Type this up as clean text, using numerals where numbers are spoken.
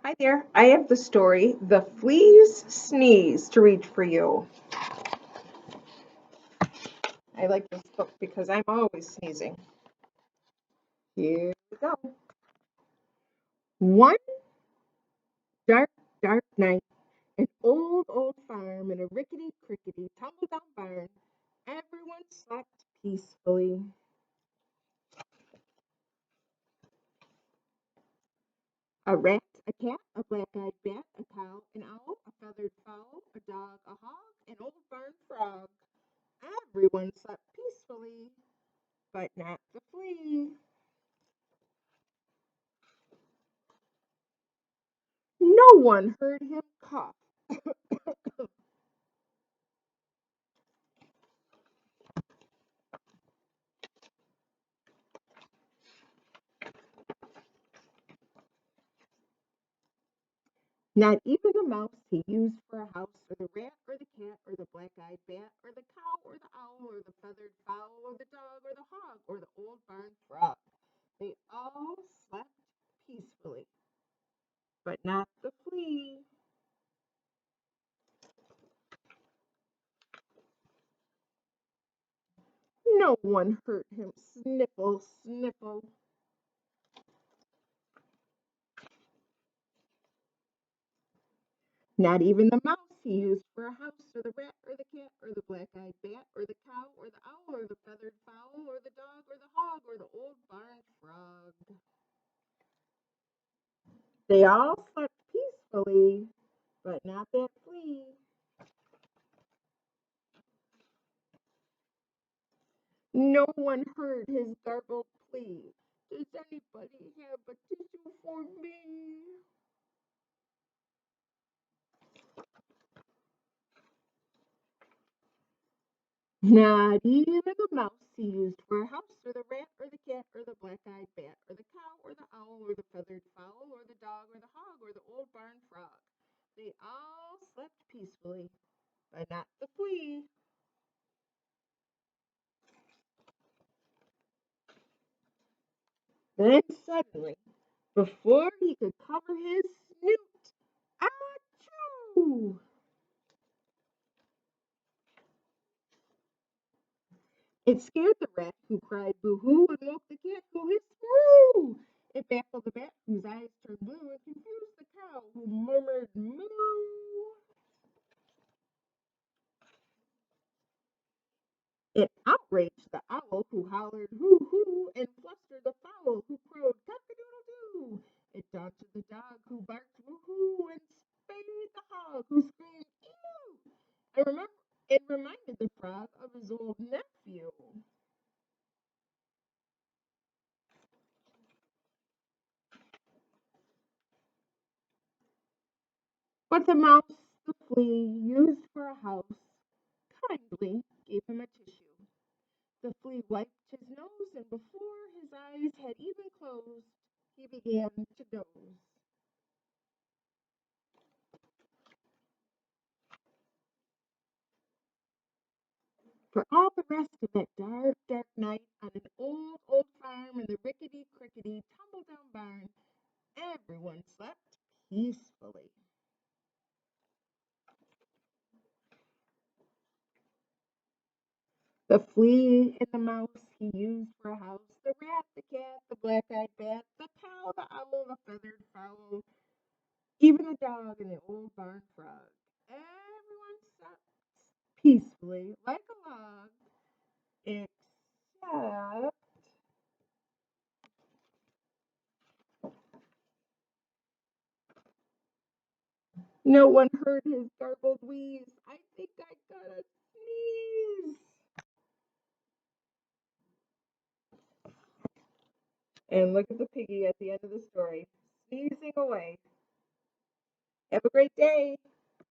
Hi there. I have the story, The Flea's Sneeze, to read for you. I like this book because I'm always sneezing. Here we go. One dark, dark night, an old farm in a rickety-crickety, tumble-down barn. Everyone slept peacefully. A rat, a cat, a black-eyed bat, a cow, an owl, a feathered fowl, a dog, a hog, an old barn frog. Everyone slept peacefully, but not the flea. No one heard him cough. Not even the mouse he used for a house, or the rat, or the cat, or the black-eyed bat, or the cow, or the owl, or the feathered fowl, or the dog, or the hog, or the old barn frog. They all slept peacefully, but not the flea. No one heard him sniffle, sniffle. Not even the mouse he used for a house, or the rat, or the cat, or the black-eyed bat, or the cow, or the owl, or the feathered fowl, or the dog, or the hog, or the old barn frog. They all slept peacefully, but not that flea. No one heard his garbled plea. Does anybody have a tissue for me? Not even the mouse he used for a house, or the rat, or the cat, or the black-eyed bat, or the cow, or the owl, or the feathered fowl, or the dog, or the hog, or the old barn frog. They all slept peacefully, but not the flea. Then suddenly, before he could cover his snoot, achoo! It scared the rat, who cried boo-hoo, and woke the cat, who hissed moo. It baffled the bat, whose eyes turned blue, and confused the cow, who murmured moo. It outraged the owl, who hollered hoo-hoo, and flustered the fowl, who crowed cock-a-doodle-doo. It daunted the dog, who barked woo-hoo, and spayed the hog, who screamed ew. It reminded the frog of his old nephew. But the mouse the flea used for a house kindly gave him a tissue. The flea wiped his nose, and before his eyes had even closed, he began to doze. For all the rest of that dark, dark night on an old farm in the rickety-crickety, tumble-down barn, everyone slept peacefully. The flea and the mouse he used for a house, the rat, the cat, the black-eyed bat, the cow, the owl, the feathered fowl, even the dog and the old barn frog. Everyone slept peacefully like a log, except no one heard his garbled wheeze. I think I gotta sneeze. And look at the piggy at the end of the story, sneezing away. Have a great day.